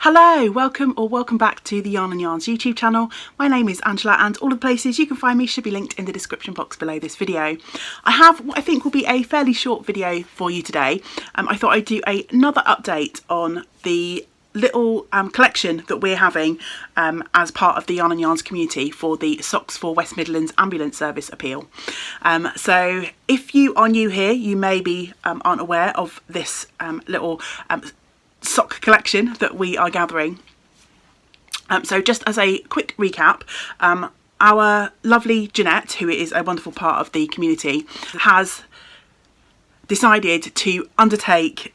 Hello, welcome back to the Yarn and Yarns YouTube channel. My name is Angela and all the places you can find me should be linked in the description box below this video. I have what I think will be a fairly short video for you today. I thought I'd do another update on the little collection that we're having as part of the Yarn and Yarns community for the Socks for West Midlands Ambulance Service appeal. So if you are new here, you maybe aren't aware of this little sock collection that we are gathering. So just as a quick recap, our lovely Jeanette, who is a wonderful part of the community, has decided to undertake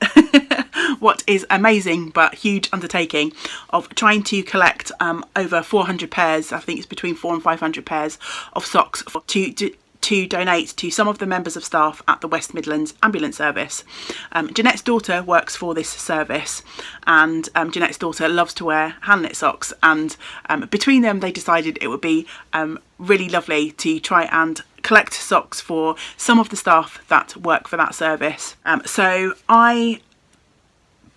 what is amazing but huge undertaking of trying to collect over 400 pairs, I think it's between 400 and 500 pairs of socks to donate to some of the members of staff at the West Midlands Ambulance Service. Jeanette's daughter works for this service, and Jeanette's daughter loves to wear hand knit socks, and between them they decided it would be really lovely to try and collect socks for some of the staff that work for that service. So I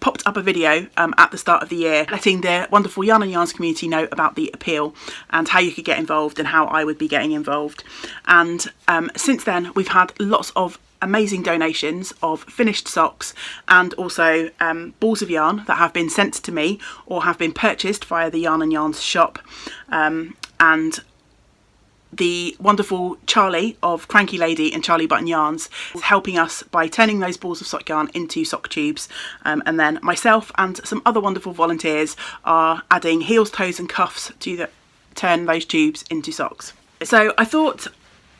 popped up a video at the start of the year letting the wonderful Yarn and Yarns community know about the appeal and how you could get involved and how I would be getting involved. And since then we've had lots of amazing donations of finished socks and also balls of yarn that have been sent to me or have been purchased via the Yarn and Yarns shop, and the wonderful Charlie of Cranky Lady and Charlie Button Yarns is helping us by turning those balls of sock yarn into sock tubes, and then myself and some other wonderful volunteers are adding heels, toes and cuffs to turn those tubes into socks. So I thought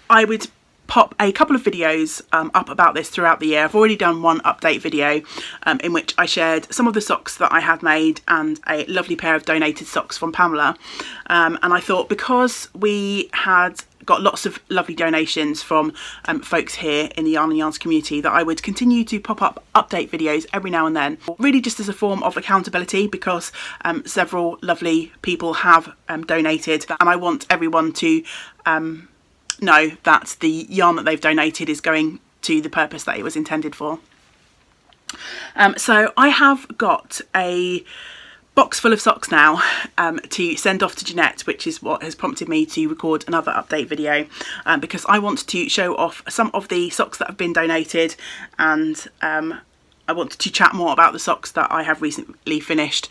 I would pop a couple of videos up about this throughout the year. I've already done one update video in which I shared some of the socks that I had made and a lovely pair of donated socks from Pamela, and I thought because we had got lots of lovely donations from folks here in the Yarn and Yarns community that I would continue to pop up update videos every now and then, really just as a form of accountability, because several lovely people have donated and I want everyone to know that the yarn that they've donated is going to the purpose that it was intended for. So I have got a box full of socks now to send off to Jeanette, which is what has prompted me to record another update video, because I want to show off some of the socks that have been donated, and I want to chat more about the socks that I have recently finished,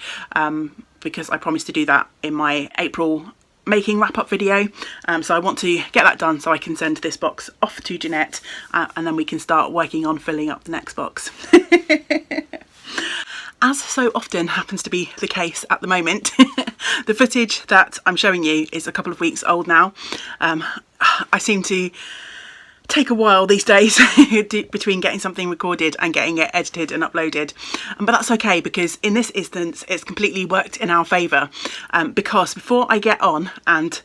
because I promised to do that in my April making wrap-up video. So I want to get that done so I can send this box off to Jeanette, and then we can start working on filling up the next box. As so often happens to be the case at the moment, the footage that I'm showing you is a couple of weeks old now. I seem to take a while these days between getting something recorded and getting it edited and uploaded, but that's okay, because in this instance it's completely worked in our favour, because before I get on and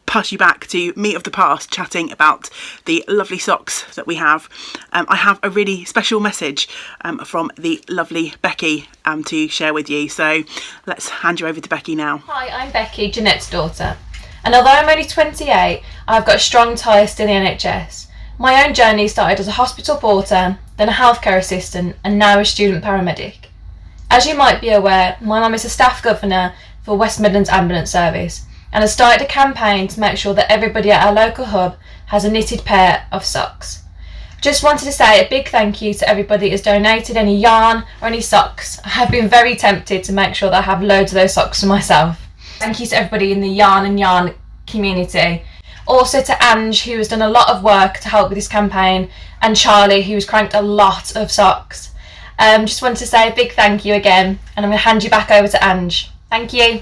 pass you back to me of the past chatting about the lovely socks that we have, I have a really special message from the lovely Becky to share with you. So let's hand you over to Becky now. Hi, I'm Becky, Jeanette's daughter, and although I'm only 28, I've got strong ties to the NHS. My own journey started as a hospital porter, then a healthcare assistant, and now a student paramedic. As you might be aware, my mum is a staff governor for West Midlands Ambulance Service and has started a campaign to make sure that everybody at our local hub has a knitted pair of socks. Just wanted to say a big thank you to everybody that has donated any yarn or any socks. I have been very tempted to make sure that I have loads of those socks for myself. Thank you to everybody in the Yarn and Yarn community. Also to Ange, who has done a lot of work to help with this campaign, and Charlie, who has cranked a lot of socks. Just wanted to say a big thank you again, and I'm going to hand you back over to Ange. Thank you.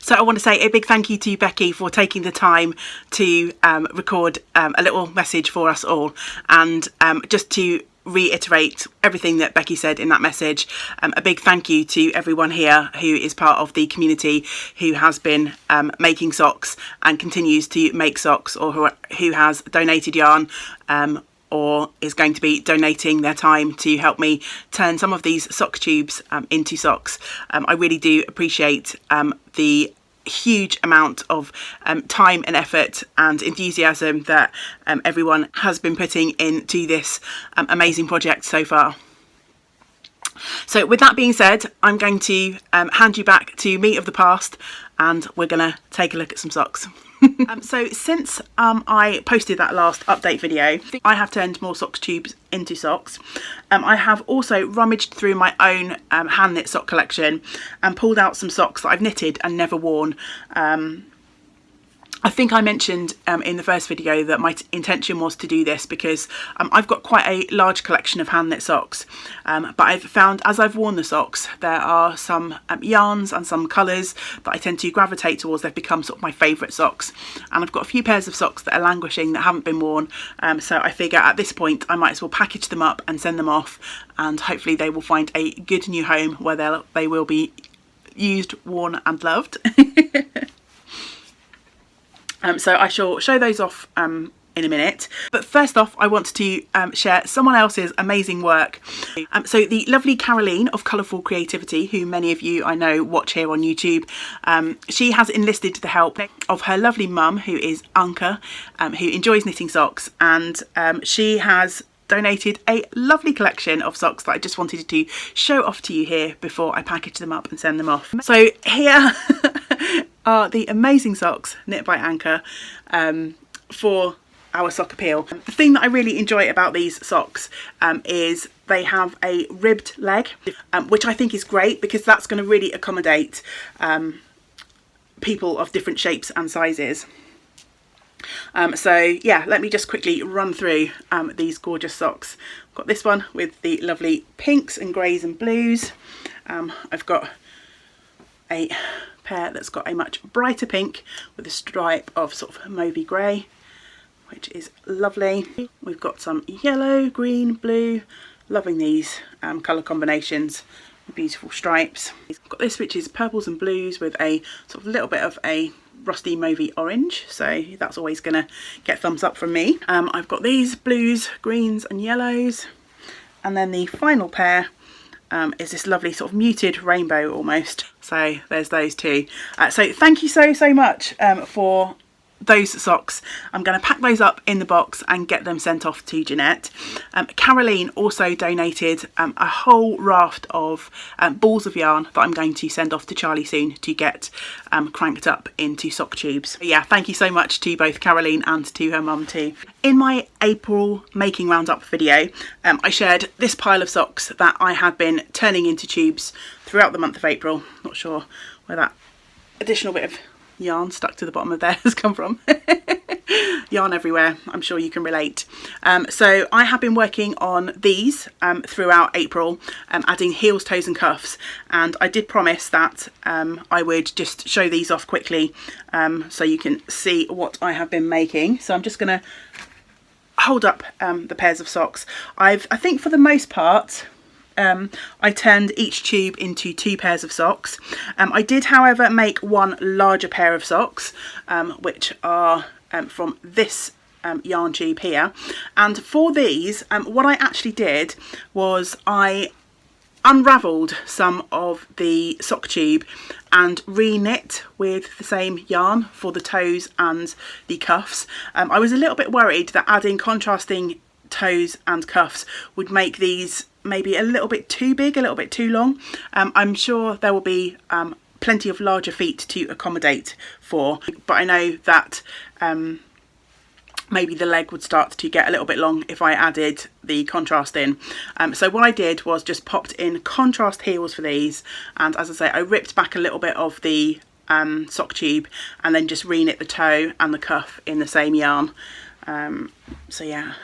So I want to say a big thank you to Becky for taking the time to record a little message for us all, and just to reiterate everything that Becky said in that message, a big thank you to everyone here who is part of the community who has been making socks and continues to make socks, or who has donated yarn or is going to be donating their time to help me turn some of these sock tubes into socks. I really do appreciate the huge amount of time and effort and enthusiasm that everyone has been putting into this amazing project so far. So with that being said, I'm going to hand you back to me of the past, and we're going to take a look at some socks. So since I posted that last update video, I have turned more socks tubes into socks. I have also rummaged through my own hand knit sock collection and pulled out some socks that I've knitted and never worn. I think I mentioned in the first video that my intention was to do this because I've got quite a large collection of hand knit socks, but I've found as I've worn the socks there are some yarns and some colours that I tend to gravitate towards. They've become sort of my favourite socks, and I've got a few pairs of socks that are languishing that haven't been worn, so I figure at this point I might as well package them up and send them off, and hopefully they will find a good new home where they will be used, worn and loved. So I shall show those off in a minute, but first off I want to share someone else's amazing work. So the lovely Caroline of Colourful Creativity, who many of you I know watch here on YouTube, she has enlisted the help of her lovely mum, who is Anka, who enjoys knitting socks, and she has donated a lovely collection of socks that I just wanted to show off to you here before I package them up and send them off. So here are the amazing socks knit by Anka for our sock appeal. The thing that I really enjoy about these socks is they have a ribbed leg, which I think is great because that's going to really accommodate people of different shapes and sizes. So yeah, let me just quickly run through these gorgeous socks. I've got this one with the lovely pinks and greys and blues. I've got a pair that's got a much brighter pink with a stripe of sort of mauvey grey, which is lovely. We've got some yellow, green, blue. Loving these colour combinations, beautiful stripes. I've got this which is purples and blues with a sort of little bit of a rusty mauvey orange, so that's always going to get thumbs up from me. I've got these blues, greens and yellows, and then the final pair is this lovely sort of muted rainbow almost. So there's those two. So thank you so much for those socks. I'm going to pack those up in the box and get them sent off to Jeanette. Caroline also donated a whole raft of balls of yarn that I'm going to send off to Charlie soon to get cranked up into sock tubes. Yeah, thank you so much to both Caroline and to her mum too. In my April making roundup video, I shared this pile of socks that I had been turning into tubes throughout the month of April. Not sure where that additional bit of yarn stuck to the bottom of there has come from. Yarn everywhere, I'm sure you can relate. So I have been working on these throughout April, adding heels, toes and cuffs, and I did promise that I would just show these off quickly so you can see what I have been making. So I'm just going to hold up the pairs of socks. I think for the most part I turned each tube into 2 pairs of socks. I did, however, make one larger pair of socks, which are from this yarn tube here. And for these, what I actually did was I unravelled some of the sock tube and re-knit with the same yarn for the toes and the cuffs. I was a little bit worried that adding contrasting toes and cuffs would make these maybe a little bit too big, a little bit too long. I'm sure there will be plenty of larger feet to accommodate for, but I know that maybe the leg would start to get a little bit long if I added the contrast in. So what I did was just popped in contrast heels for these, and as I say, I ripped back a little bit of the sock tube and then just re-knit the toe and the cuff in the same yarn. So yeah,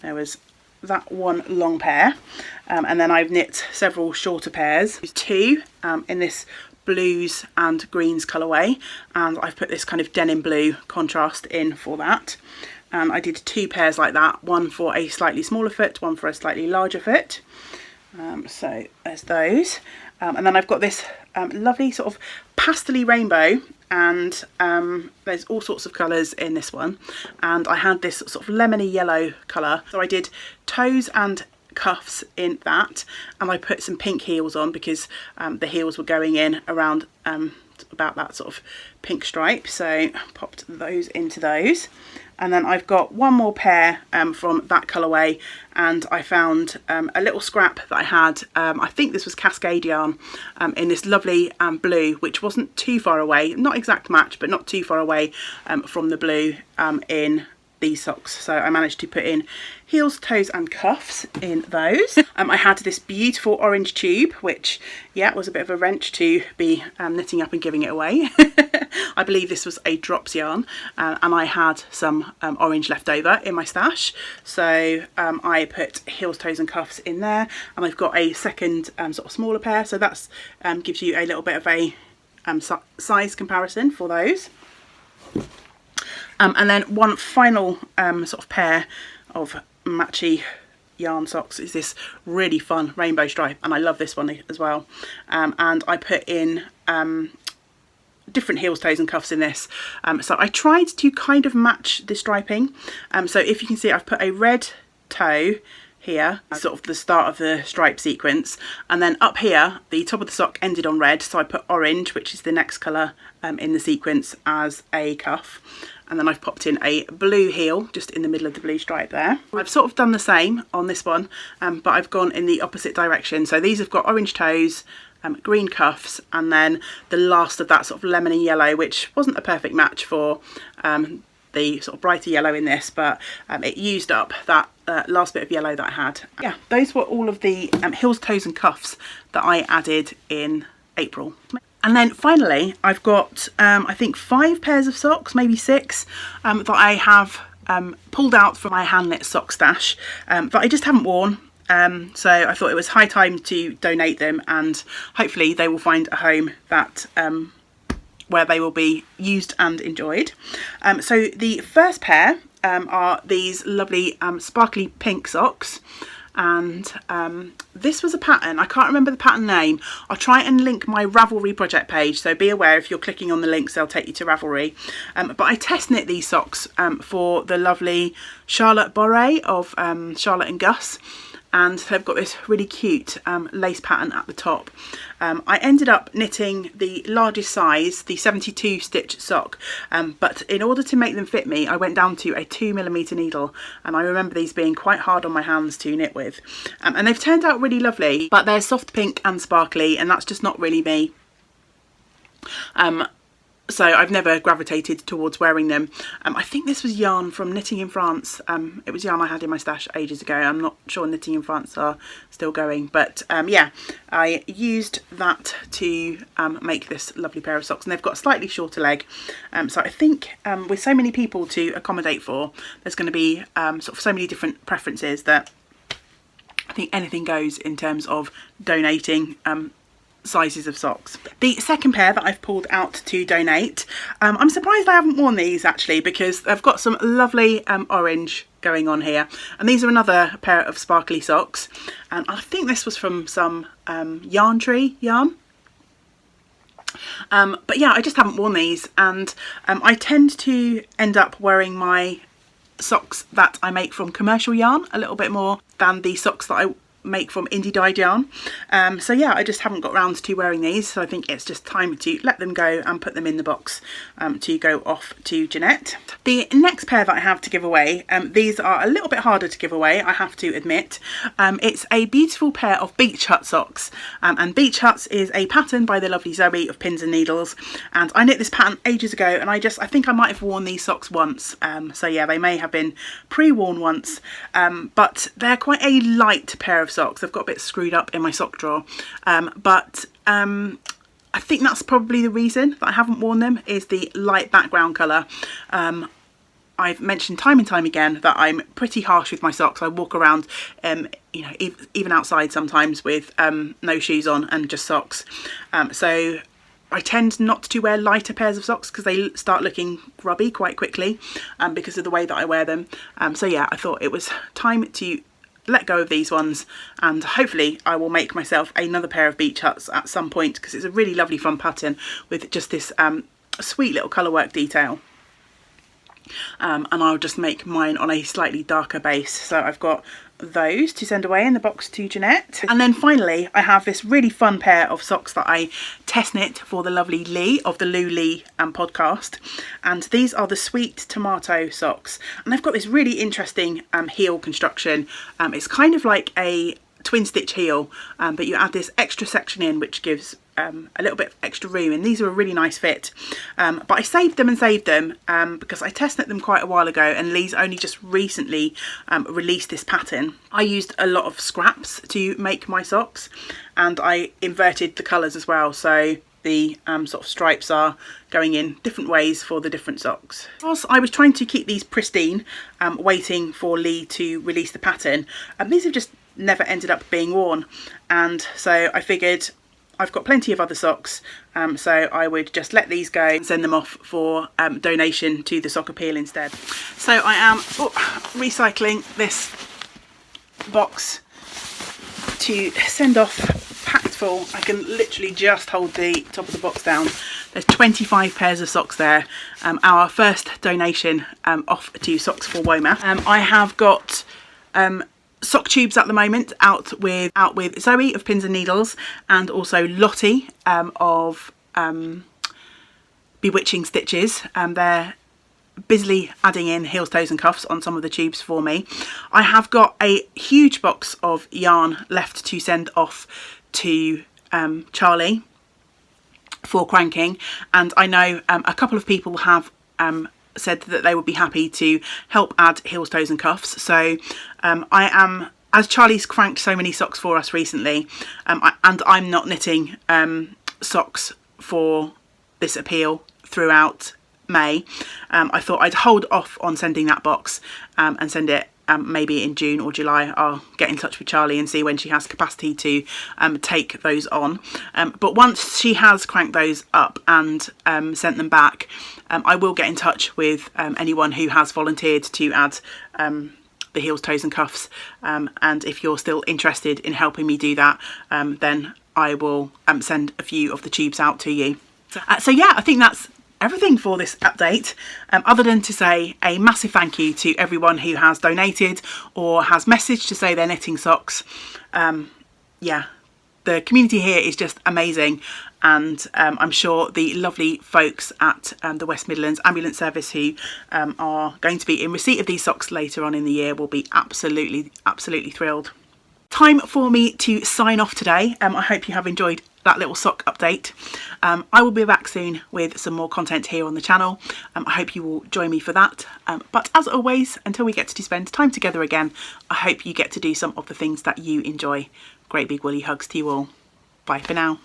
there was that one long pair, and then I've knit several shorter pairs, 2 in this blues and greens colourway, and I've put this kind of denim blue contrast in for that, and I did 2 pairs like that, one for a slightly smaller foot, one for a slightly larger foot. So there's those, and then I've got this lovely sort of pastel-y rainbow, and there's all sorts of colours in this one, and I had this sort of lemony yellow colour, so I did toes and cuffs in that, and I put some pink heels on because the heels were going in around about that sort of pink stripe, so popped those into those. And then I've got one more pair from that colourway, and I found a little scrap that I had, I think this was Cascade yarn, in this lovely blue, which wasn't too far away, not exact match, but not too far away from the blue in these socks. So I managed to put in heels, toes and cuffs in those. I had this beautiful orange tube, which, yeah, was a bit of a wrench to be knitting up and giving it away. I believe this was a drops yarn, and I had some orange left over in my stash, so I put heels, toes and cuffs in there, and I've got a second sort of smaller pair, so that's gives you a little bit of a size comparison for those. And then one final sort of pair of matchy yarn socks is this really fun rainbow stripe, and I love this one as well. And I put in different heels, toes and cuffs in this. So I tried to kind of match the striping. So if you can see, I've put a red toe here, sort of the start of the stripe sequence, and then up here the top of the sock ended on red, so I put orange, which is the next colour in the sequence, as a cuff. And then I've popped in a blue heel just in the middle of the blue stripe there. I've sort of done the same on this one, but I've gone in the opposite direction. So these have got orange toes, green cuffs, and then the last of that sort of lemony yellow, which wasn't a perfect match for the sort of brighter yellow in this, but it used up that last bit of yellow that I had. Yeah, those were all of the heels, toes and cuffs that I added in April. And then finally, I've got, I think 5 pairs of socks, maybe 6, that I have pulled out from my hand knit sock stash that I just haven't worn. So I thought it was high time to donate them, and hopefully they will find a home that where they will be used and enjoyed. So the first pair are these lovely sparkly pink socks. And this was a pattern, I can't remember the pattern name. I'll try and link my Ravelry project page, so be aware if you're clicking on the links they'll take you to Ravelry. But I test knit these socks for the lovely Charlotte Boré of Charlotte and Gus, and they've got this really cute lace pattern at the top. I ended up knitting the largest size, the 72 stitch sock, but in order to make them fit me I went down to a 2mm needle, and I remember these being quite hard on my hands to knit with. And they've turned out really lovely, but they're soft pink and sparkly, and that's just not really me. So I've never gravitated towards wearing them. I think this was yarn from Knitting in France. It was yarn I had in my stash ages ago. I'm not sure Knitting in France are still going, but yeah, I used that to make this lovely pair of socks, and they've got a slightly shorter leg. So I think with so many people to accommodate for, there's going to be sort of so many different preferences that I think anything goes in terms of donating sizes of socks. The second pair that I've pulled out to donate, I'm surprised I haven't worn these actually, because they've got some lovely orange going on here, and these are another pair of sparkly socks, and I think this was from some Yarn Tree yarn. But yeah, I just haven't worn these, and I tend to end up wearing my socks that I make from commercial yarn a little bit more than the socks that I make from indie dyed yarn. So yeah, I just haven't got round to wearing these, so I think it's just time to let them go and put them in the box to go off to Jeanette. The next pair that I have to give away, these are a little bit harder to give away, I have to admit. It's a beautiful pair of Beach Hut socks, and Beach Huts is a pattern by the lovely Zoe of Pins and Needles, and I knit this pattern ages ago, and I think I might have worn these socks once. So yeah, they may have been pre-worn once, but they're quite a light pair of socks. They've got a bit screwed up in my sock drawer, but I think that's probably the reason that I haven't worn them, is the light background colour. I've mentioned time and time again that I'm pretty harsh with my socks. I walk around, you know, even outside sometimes with no shoes on and just socks. So I tend not to wear lighter pairs of socks because they start looking grubby quite quickly because of the way that I wear them. So yeah, I thought it was time to let go of these ones, and hopefully I will make myself another pair of Beach Huts at some point, because it's a really lovely fun pattern with just this sweet little colourwork detail. and I'll just make mine on a slightly darker base. So I've got those to send away in the box to Jeanette. And then finally I have this really fun pair of socks that I test knit for the lovely Lee of the Lou Lee podcast, and these are the Sweet Tomato socks, and they've got this really interesting heel construction. It's kind of like a twin stitch heel, but you add this extra section in which gives a little bit of extra room, and these are a really nice fit. But I saved them because I test knit them quite a while ago, and Lee's only just recently released this pattern. I used a lot of scraps to make my socks, and I inverted the colours as well, so the sort of stripes are going in different ways for the different socks. Whilst I was trying to keep these pristine, waiting for Lee to release the pattern, these have just never ended up being worn, and so I figured I've got plenty of other socks, so I would just let these go and send them off for donation to the Sock Appeal instead. So I am recycling this box to send off packed full. I can literally just hold the top of the box down. There's 25 pairs of socks there. Our first donation off to Socks for Woma. I have got sock tubes at the moment out with Zoe of Pins and Needles, and also Lottie of Bewitching Stitches. They're busily adding in heels, toes and cuffs on some of the tubes for me. I have got a huge box of yarn left to send off to Charlie for cranking, and I know a couple of people have said that they would be happy to help add heels, toes and cuffs. So I am, as Charlie's cranked so many socks for us recently, and I'm not knitting socks for this appeal throughout May, I thought I'd hold off on sending that box and send it maybe in June or July. I'll get in touch with Charlie and see when she has capacity to take those on. But once she has cranked those up and sent them back, I will get in touch with anyone who has volunteered to add the heels, toes and cuffs, and if you're still interested in helping me do that, then I will send a few of the tubes out to you. So yeah, I think that's everything for this update, other than to say a massive thank you to everyone who has donated or has messaged to say they're knitting socks. Yeah, the community here is just amazing, and I'm sure the lovely folks at the West Midlands Ambulance Service who are going to be in receipt of these socks later on in the year will be absolutely thrilled. Time for me to sign off today. I hope you have enjoyed that little sock update. I will be back soon with some more content here on the channel. I hope you will join me for that. But as always, until we get to spend time together again, I hope you get to do some of the things that you enjoy. Great big woolly hugs to you all. Bye for now.